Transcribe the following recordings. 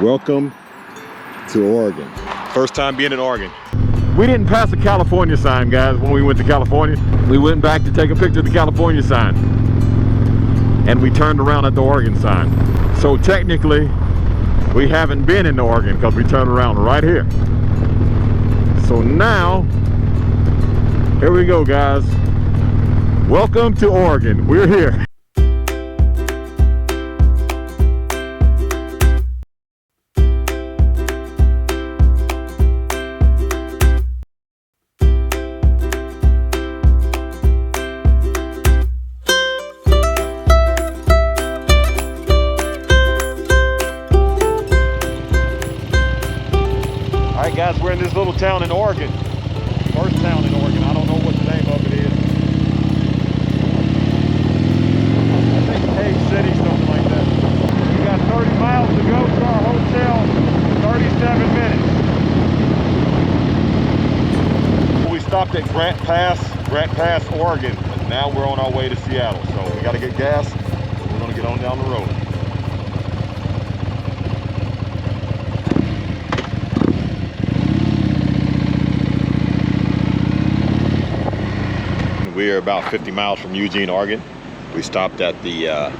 Welcome to Oregon. First time being in Oregon. We didn't pass the California sign, guys, when we went to California. We went back to take a picture of the California sign. And we turned around at the Oregon sign. So technically, we haven't been in Oregon because we turned around right here. So now, here we go, guys. Welcome to Oregon. We're here. Guys, we're in this little town in Oregon. First town in Oregon. I don't know what the name of it is. I think Cave City, something like that. We got 30 miles to go to our hotel. 37 minutes. We stopped at Grant Pass, Oregon. And now we're on our way to Seattle. So we got to get gas. We're going to get on down the road. We are about 50 miles from Eugene, Oregon. We stopped at the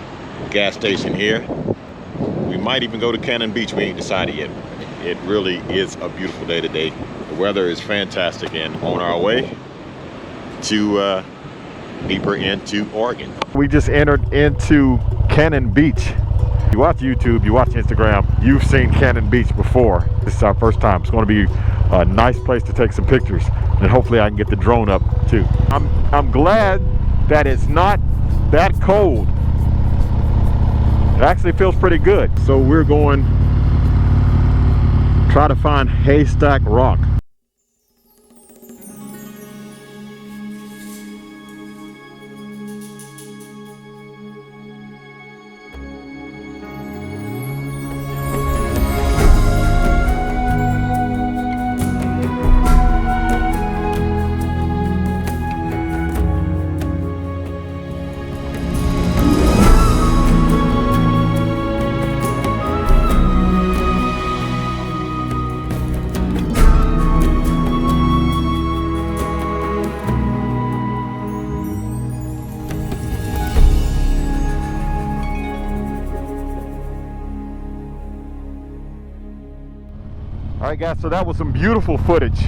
gas station here. We might even go to Cannon Beach. We ain't decided yet. It really is a beautiful day today. The weather is fantastic, and on our way to deeper into Oregon. We just entered into Cannon Beach. You watch YouTube, you watch Instagram, you've seen Cannon Beach before. This is our first time. It's going to be a nice place to take some pictures, and hopefully I can get the drone up too. I'm glad that it's not that cold. It actually feels pretty good. So we're going try to find Haystack Rock. All right, guys, so that was some beautiful footage.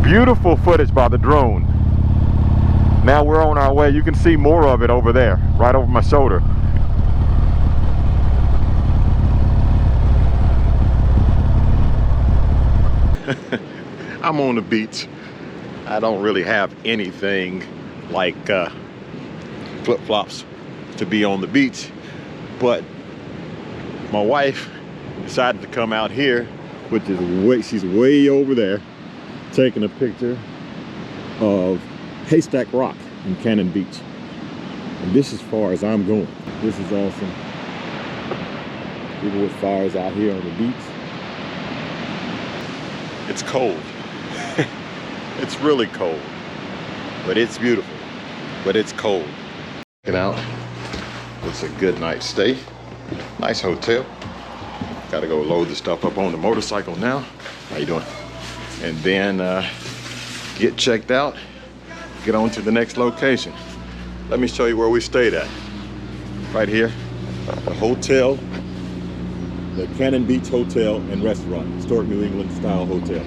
Beautiful footage by the drone. Now we're on our way. You can see more of it over there, right over my shoulder. I'm on the beach. I don't really have anything like flip-flops to be on the beach, but my wife decided to come out here, which is she's way over there, taking a picture of Haystack Rock in Cannon Beach. And this is as far as I'm going. This is awesome. People with fires out here on the beach. It's cold. It's really cold, but it's beautiful, but it's cold. Check it out. It's a good night's stay. Nice hotel. Gotta go load the stuff up on the motorcycle now. How you doing? And then get checked out, get on to the next location. Let me show you where we stayed at. Right here, the hotel, the Cannon Beach Hotel and Restaurant, historic New England style hotel.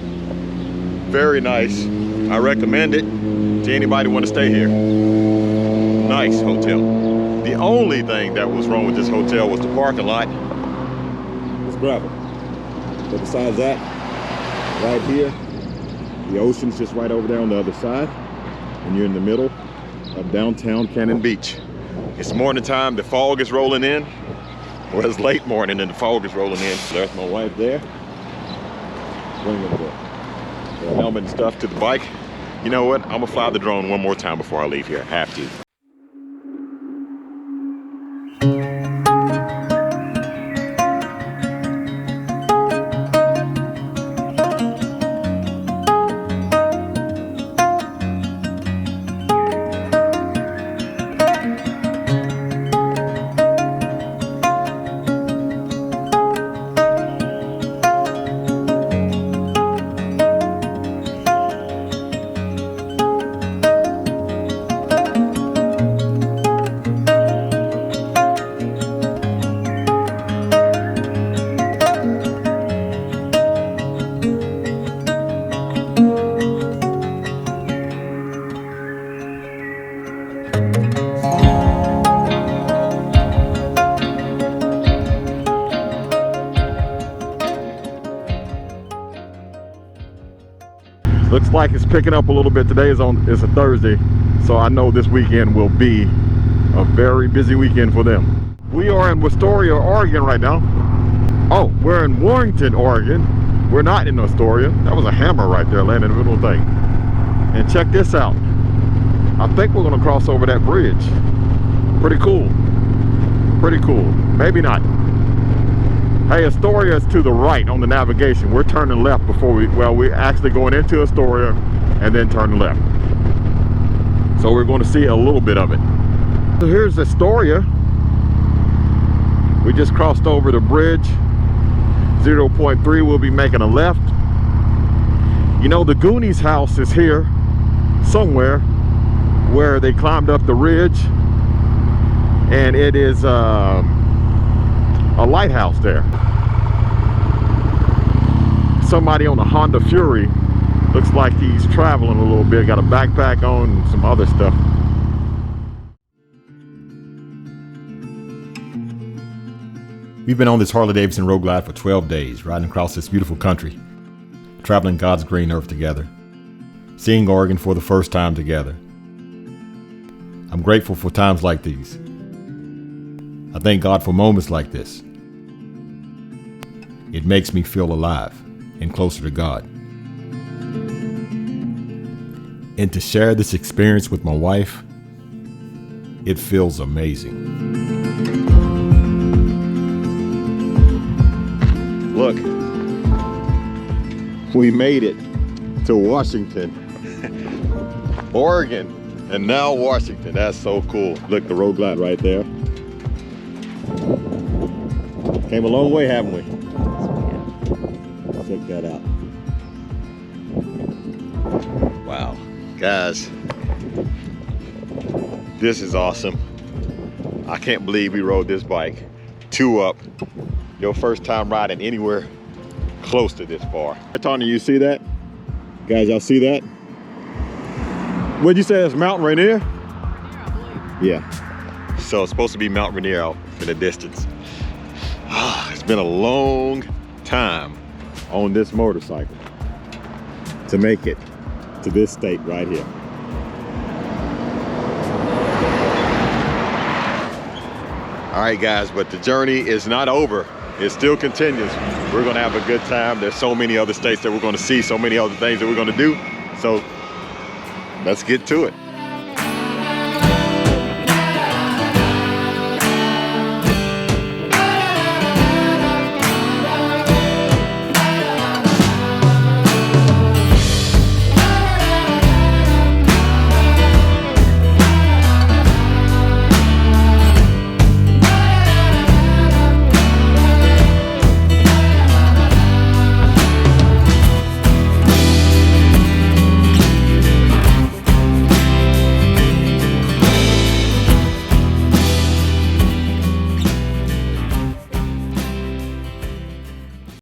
Very nice. I recommend it to anybody who want to stay here. Nice hotel. The only thing that was wrong with this hotel was the parking lot. Gravel. But besides that, right here, the ocean's just right over there on the other side, and you're in the middle of downtown Cannon Beach. It's morning time, the fog is rolling in. Well, it's late morning and the fog is rolling in. There's my wife there, bringing the helmet and stuff to the bike. You know what? I'm gonna fly the drone one more time before I leave here. I have to. Looks like it's picking up a little bit. Today is a Thursday, so I know this weekend will be a very busy weekend for them. We are in Astoria, Oregon right now. Oh, we're in Warrington, Oregon. We're not in Astoria. That was a hammer right there landing in the middle of the thing. And check this out. I think we're gonna cross over that bridge. Pretty cool. Pretty cool. Maybe not. Hey, Astoria is to the right on the navigation. We're turning left before we're actually going into Astoria and then turning left. So we're going to see a little bit of it. So here's Astoria. We just crossed over the bridge. 0.3, we'll be making a left. You know, the Goonies house is here somewhere where they climbed up the ridge, and it is a lighthouse there. Somebody on a Honda Fury, looks like he's traveling a little bit, got a backpack on and some other stuff. We've been on this Harley-Davidson Road Glide for 12 days, riding across this beautiful country, traveling God's green earth together, seeing Oregon for the first time together. I'm grateful for times like these. I thank God for moments like this. It makes me feel alive and closer to God. And to share this experience with my wife, it feels amazing. Look, we made it to Washington, Oregon, and now Washington. That's so cool. Look, the Road Glide right there. Came a long way, haven't we? Check that out. Wow, guys, this is awesome. I can't believe we rode this bike 2 up. Your first time riding anywhere close to this far. Tony, you see that? Guys, y'all see that? What'd you say, it's Mount Rainier? Yeah. So it's supposed to be Mount Rainier out in the distance. It's been a long time on this motorcycle to make it to this state right here. All right, guys, but the journey is not over. It still continues. We're gonna have a good time. There's so many other states that we're gonna see, so many other things that we're gonna do. So let's get to it.